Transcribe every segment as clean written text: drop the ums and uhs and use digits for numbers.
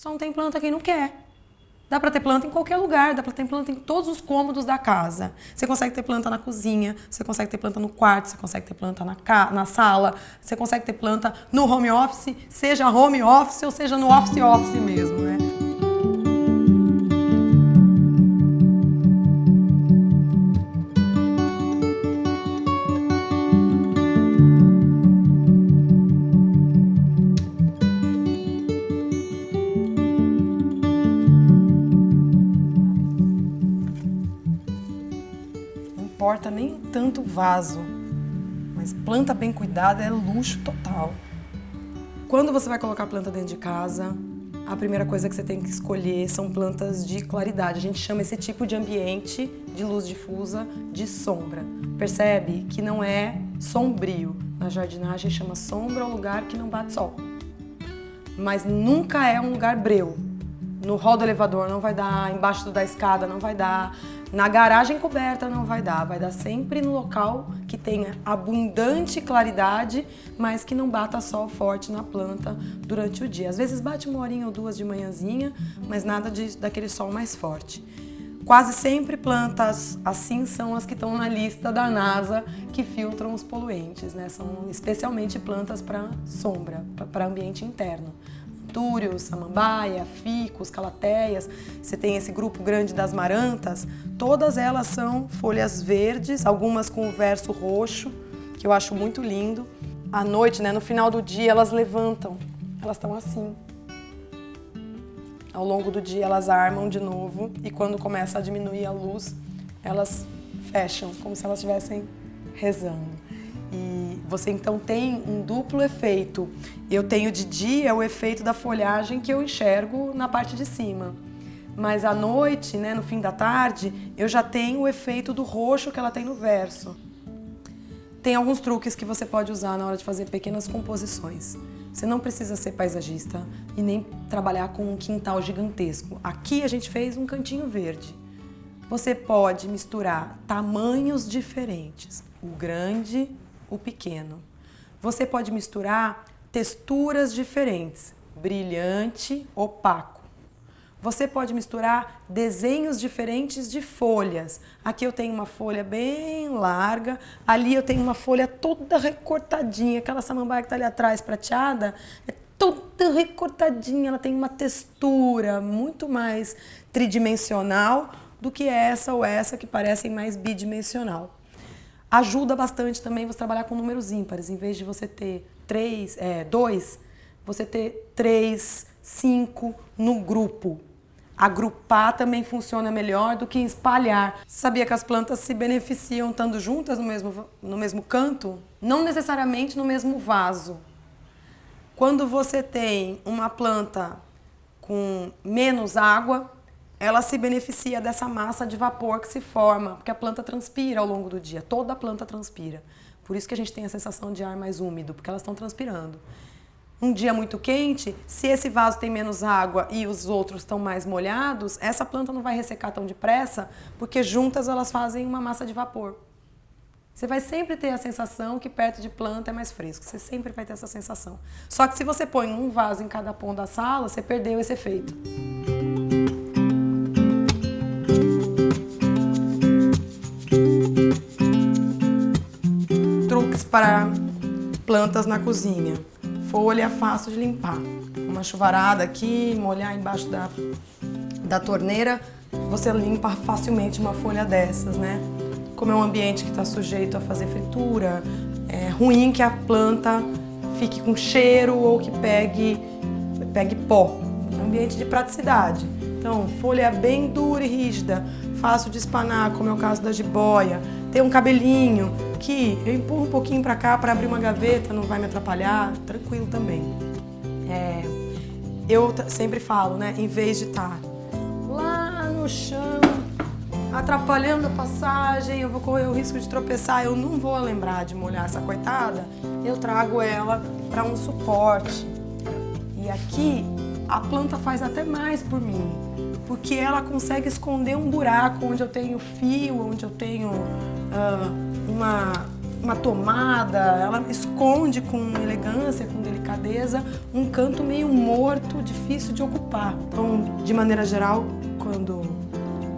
Só não tem planta quem não quer. Dá para ter planta em qualquer lugar, dá para ter planta em todos os cômodos da casa. Você consegue ter planta na cozinha, você consegue ter planta no quarto, você consegue ter planta na sala, você consegue ter planta no home office, seja home office ou seja no office mesmo, né? Não importa nem tanto vaso, mas planta bem cuidada é luxo total. Quando você vai colocar planta dentro de casa, a primeira coisa que você tem que escolher são plantas de claridade. A gente chama esse tipo de ambiente de luz difusa de sombra. Percebe que não é sombrio. Na jardinagem chama sombra o lugar que não bate sol. Mas nunca é um lugar breu. No hall do elevador não vai dar, embaixo da escada não vai dar, na garagem coberta não vai dar sempre no local que tenha abundante claridade, mas que não bata sol forte na planta durante o dia. Às vezes bate uma horinha ou duas de manhãzinha, mas nada daquele sol mais forte. Quase sempre plantas assim são as que estão na lista da NASA que filtram os poluentes, né? São especialmente plantas para sombra, para ambiente interno. Antúrios, samambaia, ficus, calatéias, você tem esse grupo grande das marantas, todas elas são folhas verdes, algumas com o verso roxo, que eu acho muito lindo. À noite, né, no final do dia, elas levantam, elas estão assim. Ao longo do dia elas armam de novo e quando começa a diminuir a luz, elas fecham, como se elas estivessem rezando. E você então tem um duplo efeito. Eu tenho de dia o efeito da folhagem que eu enxergo na parte de cima. Mas à noite, né, no fim da tarde, eu já tenho o efeito do roxo que ela tem no verso. Tem alguns truques que você pode usar na hora de fazer pequenas composições. Você não precisa ser paisagista e nem trabalhar com um quintal gigantesco. Aqui a gente fez um cantinho verde. Você pode misturar tamanhos diferentes, o grande, o pequeno. Você pode misturar texturas diferentes, brilhante, opaco. Você pode misturar desenhos diferentes de folhas. Aqui eu tenho uma folha bem larga, ali eu tenho uma folha toda recortadinha, aquela samambaia que está ali atrás, prateada, é toda recortadinha, ela tem uma textura muito mais tridimensional do que essa ou essa que parecem mais bidimensional. Ajuda bastante também você trabalhar com números ímpares. Em vez de você ter 2, você ter 3, 5 no grupo. Agrupar também funciona melhor do que espalhar. Sabia que as plantas se beneficiam estando juntas no mesmo canto? Não necessariamente no mesmo vaso. Quando você tem uma planta com menos água, ela se beneficia dessa massa de vapor que se forma, porque a planta transpira ao longo do dia, toda a planta transpira. Por isso que a gente tem a sensação de ar mais úmido, porque elas estão transpirando. Um dia muito quente, se esse vaso tem menos água e os outros estão mais molhados, essa planta não vai ressecar tão depressa, porque juntas elas fazem uma massa de vapor. Você vai sempre ter a sensação que perto de planta é mais fresco, você sempre vai ter essa sensação. Só que se você põe um vaso em cada ponto da sala, você perdeu esse efeito. Truques para plantas na cozinha. Folha fácil de limpar. Uma chuvarada aqui, molhar embaixo da torneira, você limpa facilmente uma folha dessas, né? Como é um ambiente que está sujeito a fazer fritura, é ruim que a planta fique com cheiro ou que pegue pó. É um ambiente de praticidade. Então, folha bem dura e rígida, fácil de espanar, como é o caso da jiboia. Tem um cabelinho que eu empurro um pouquinho para cá para abrir uma gaveta, não vai me atrapalhar, tranquilo também. Eu sempre falo, né, em vez de estar lá no chão, atrapalhando a passagem, eu vou correr o risco de tropeçar, eu não vou lembrar de molhar essa coitada, eu trago ela para um suporte. E aqui a planta faz até mais por mim, porque ela consegue esconder um buraco onde eu tenho fio, onde eu tenho uma tomada, ela esconde com elegância, com delicadeza. delicadeza, um canto meio morto, difícil de ocupar. Então, de maneira geral, quando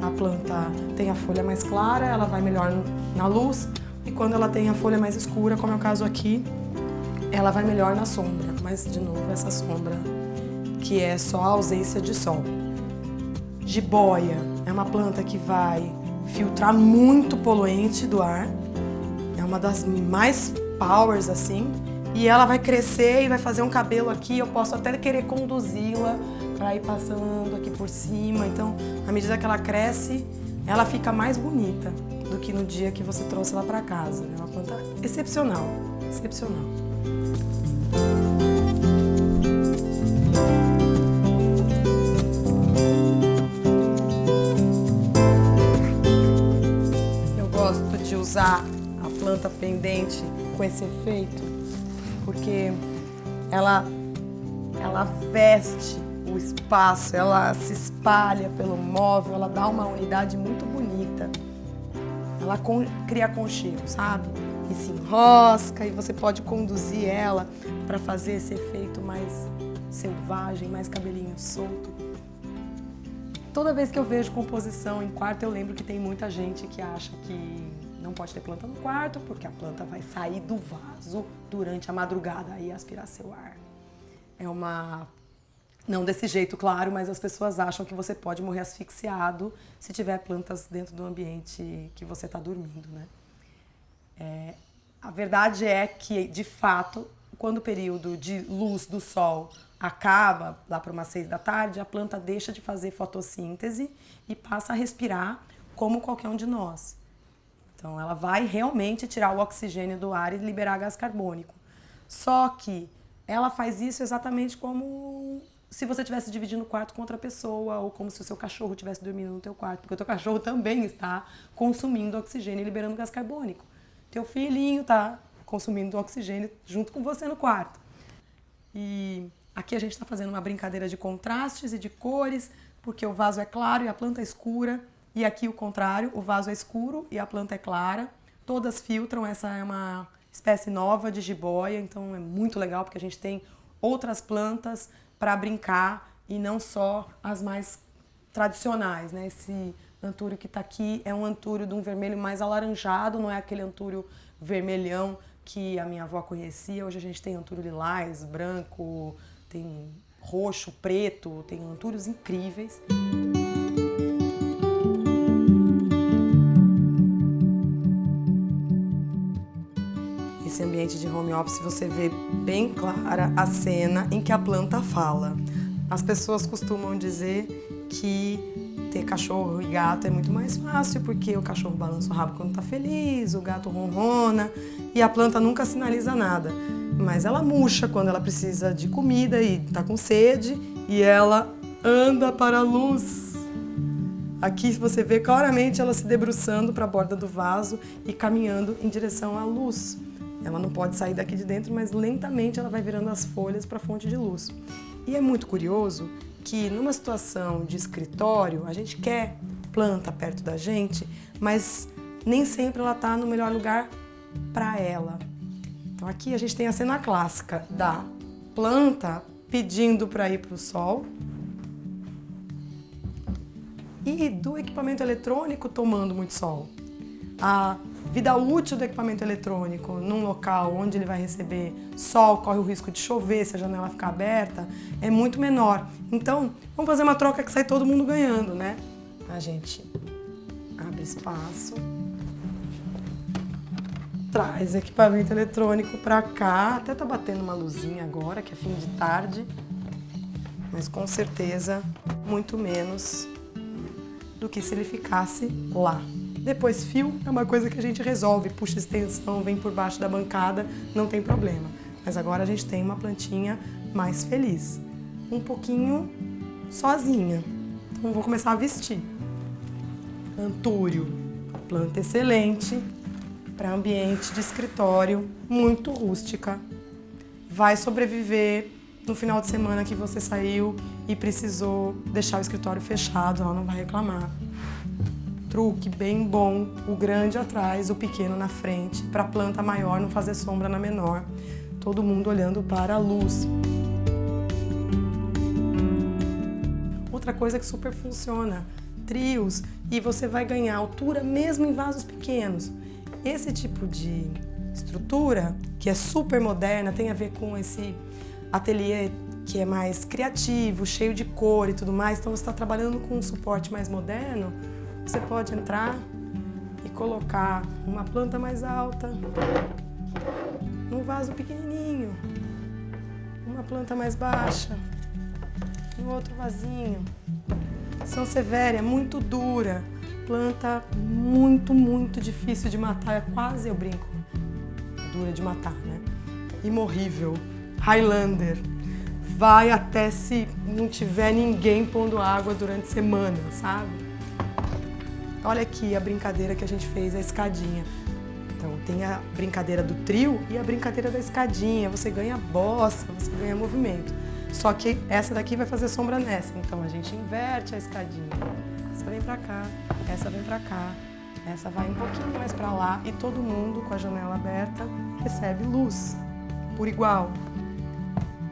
a planta tem a folha mais clara, ela vai melhor na luz, e quando ela tem a folha mais escura, como é o caso aqui, ela vai melhor na sombra. Mas, de novo, essa sombra que é só a ausência de sol. Jiboia é uma planta que vai filtrar muito poluente do ar, é uma das mais powers assim, e ela vai crescer e vai fazer um cabelo aqui, eu posso até querer conduzi-la para ir passando aqui por cima, então à medida que ela cresce, ela fica mais bonita do que no dia que você trouxe ela para casa. É uma planta excepcional, excepcional. Usar a planta pendente com esse efeito, porque ela veste o espaço, ela se espalha pelo móvel, ela dá uma unidade muito bonita. Ela cria aconchego, sabe? E se enrosca e você pode conduzir ela para fazer esse efeito mais selvagem, mais cabelinho solto. Toda vez que eu vejo composição em quarto, eu lembro que tem muita gente que acha que não pode ter planta no quarto, porque a planta vai sair do vaso durante a madrugada e aspirar seu ar. Não desse jeito, claro, mas as pessoas acham que você pode morrer asfixiado se tiver plantas dentro do ambiente que você está dormindo, né? A verdade é que, de fato, quando o período de luz do sol acaba, lá para umas 6 da tarde, a planta deixa de fazer fotossíntese e passa a respirar como qualquer um de nós. Então, ela vai realmente tirar o oxigênio do ar e liberar gás carbônico. Só que ela faz isso exatamente como se você estivesse dividindo o quarto com outra pessoa ou como se o seu cachorro estivesse dormindo no teu quarto, porque o teu cachorro também está consumindo oxigênio e liberando gás carbônico. Teu filhinho está consumindo oxigênio junto com você no quarto. E aqui a gente está fazendo uma brincadeira de contrastes e de cores, porque o vaso é claro e a planta é escura. E aqui o contrário, o vaso é escuro e a planta é clara. Todas filtram, essa é uma espécie nova de jiboia, então é muito legal porque a gente tem outras plantas para brincar e não só as mais tradicionais, né? Esse antúrio que está aqui é um antúrio de um vermelho mais alaranjado, não é aquele antúrio vermelhão que a minha avó conhecia. Hoje a gente tem antúrio lilás, branco, tem roxo, preto, tem antúrios incríveis. Esse ambiente de home office você vê bem clara a cena em que a planta fala. As pessoas costumam dizer que ter cachorro e gato é muito mais fácil porque o cachorro balança o rabo quando está feliz, o gato ronrona e a planta nunca sinaliza nada. Mas ela murcha quando ela precisa de comida e está com sede e ela anda para a luz. Aqui você vê claramente ela se debruçando para a borda do vaso e caminhando em direção à luz. Ela não pode sair daqui de dentro, mas lentamente ela vai virando as folhas para a fonte de luz. E é muito curioso que numa situação de escritório, a gente quer planta perto da gente, mas nem sempre ela está no melhor lugar para ela. Então aqui a gente tem a cena clássica da planta pedindo para ir para o sol e do equipamento eletrônico tomando muito sol. A vida útil do equipamento eletrônico num local onde ele vai receber sol, corre o risco de chover se a janela ficar aberta, é muito menor. Então, vamos fazer uma troca que sai todo mundo ganhando, né? A gente abre espaço, traz equipamento eletrônico pra cá, até tá batendo uma luzinha agora, que é fim de tarde, mas com certeza muito menos do que se ele ficasse lá. Depois, fio é uma coisa que a gente resolve, puxa extensão, vem por baixo da bancada, não tem problema. Mas agora a gente tem uma plantinha mais feliz, um pouquinho sozinha. Então vou começar a vestir. Antúrio, planta excelente para ambiente de escritório, muito rústica. Vai sobreviver no final de semana que você saiu e precisou deixar o escritório fechado, ela não vai reclamar. Truque bem bom, o grande atrás, o pequeno na frente, para a planta maior não fazer sombra na menor. todo mundo olhando para a luz. Outra coisa que super funciona, trios, e você vai ganhar altura mesmo em vasos pequenos. Esse tipo de estrutura, que é super moderna, tem a ver com esse ateliê que é mais criativo, cheio de cor e tudo mais, então você está trabalhando com um suporte mais moderno, você pode entrar e colocar uma planta mais alta, num vaso pequenininho, uma planta mais baixa, um outro vasinho. Sansevieria é muito dura, planta muito difícil de matar, é quase, eu brinco, dura de matar, né? Imorrível. Highlander. Vai até se não tiver ninguém pondo água durante semanas, sabe? Olha aqui a brincadeira que a gente fez, a escadinha. Então tem a brincadeira do trio e a brincadeira da escadinha. Você ganha bossa, você ganha movimento. Só que essa daqui vai fazer sombra nessa. Então a gente inverte a escadinha. Essa vem pra cá, essa vem pra cá, essa vai um pouquinho mais pra lá e todo mundo com a janela aberta recebe luz por igual.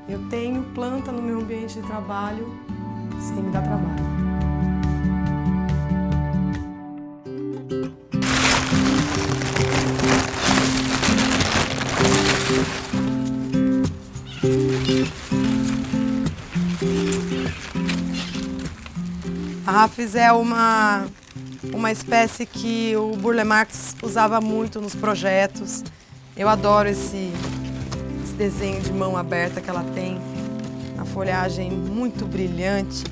Eu tenho planta no meu ambiente de trabalho sem me dar trabalho. A Rafis é uma espécie que o Burle Marx usava muito nos projetos. Eu adoro esse desenho de mão aberta que ela tem, a folhagem muito brilhante,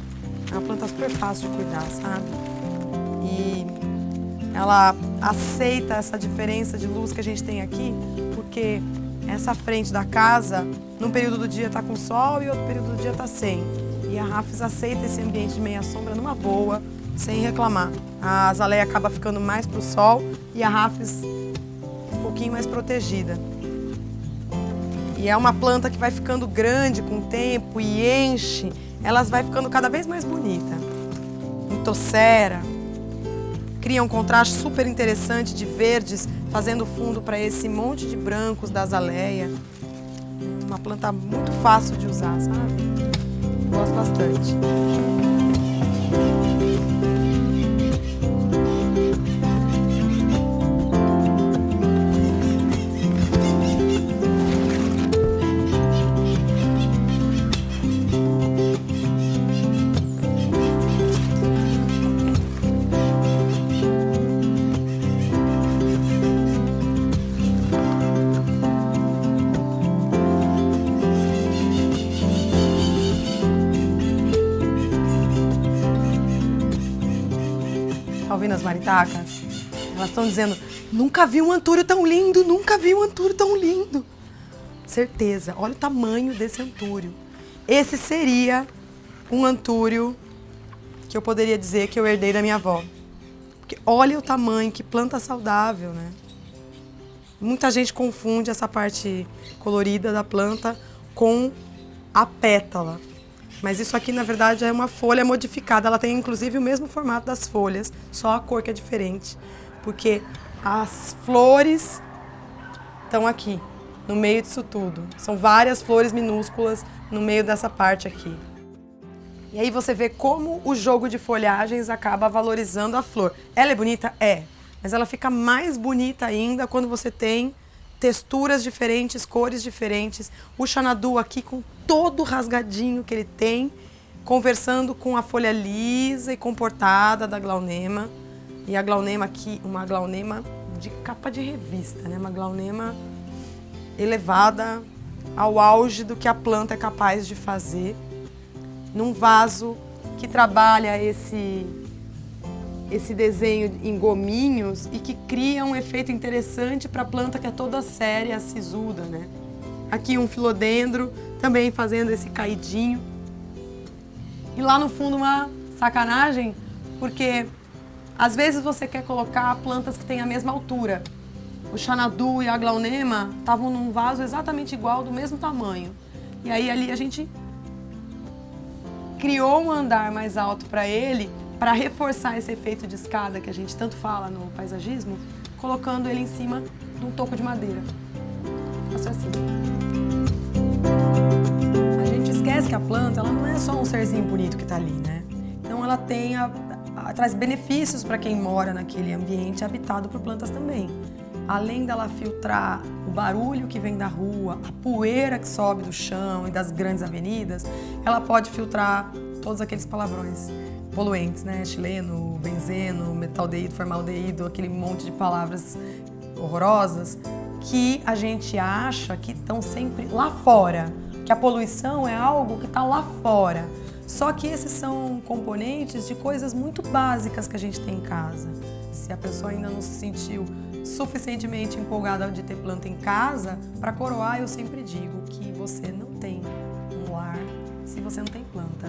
é uma planta super fácil de cuidar, sabe? E ela aceita essa diferença de luz que a gente tem aqui, porque essa frente da casa, num período do dia tá com sol e outro período do dia tá sem. E a Rafis aceita esse ambiente de meia sombra numa boa, sem reclamar. A azaleia acaba ficando mais pro sol e a Rafis um pouquinho mais protegida. E é uma planta que vai ficando grande com o tempo e enche, elas vai ficando cada vez mais bonita. Entocera, cria um contraste super interessante de verdes, fazendo fundo para esse monte de brancos da azaleia. Uma planta muito fácil de usar, sabe? Gosto bastante. Tá ouvindo as maritacas? Elas estão dizendo, nunca vi um antúrio tão lindo, nunca vi um antúrio tão lindo. Certeza, olha o tamanho desse antúrio. Esse seria um antúrio que eu poderia dizer que eu herdei da minha avó. Porque olha o tamanho, que planta saudável, né? Muita gente confunde essa parte colorida da planta com a pétala. Mas isso aqui, na verdade, é uma folha modificada. Ela tem, inclusive, o mesmo formato das folhas, só a cor que é diferente. Porque as flores estão aqui, no meio disso tudo. São várias flores minúsculas no meio dessa parte aqui. E aí você vê como o jogo de folhagens acaba valorizando a flor. Ela é bonita? É. Mas ela fica mais bonita ainda quando você tem texturas diferentes, cores diferentes. O Xanadu aqui com todo rasgadinho que ele tem, conversando com a folha lisa e comportada da Glaunema. E a Glaunema aqui, uma Glaunema de capa de revista, né? Uma Glaunema elevada ao auge do que a planta é capaz de fazer, num vaso que trabalha esse desenho em gominhos e que cria um efeito interessante para a planta que é toda séria, sisuda, né? Aqui um filodendro, também fazendo esse caidinho. E lá no fundo uma sacanagem, porque às vezes você quer colocar plantas que têm a mesma altura. O Xanadu e a Glaunema estavam num vaso exatamente igual, do mesmo tamanho. E aí ali a gente criou um andar mais alto para ele, para reforçar esse efeito de escada que a gente tanto fala no paisagismo, colocando ele em cima de um toco de madeira. Faço assim. esquece que a planta, ela não é só um serzinho bonito que está ali, né? Então ela traz benefícios para quem mora naquele ambiente habitado por plantas também. Além dela filtrar o barulho que vem da rua, a poeira que sobe do chão e das grandes avenidas, ela pode filtrar todos aqueles palavrões poluentes, né? Etileno, benzeno, metaldeído, formaldeído, aquele monte de palavras horrorosas que a gente acha que estão sempre lá fora, que a poluição é algo que está lá fora. Só que esses são componentes de coisas muito básicas que a gente tem em casa. Se a pessoa ainda não se sentiu suficientemente empolgada de ter planta em casa, para coroar eu sempre digo que você não tem um lar se você não tem planta.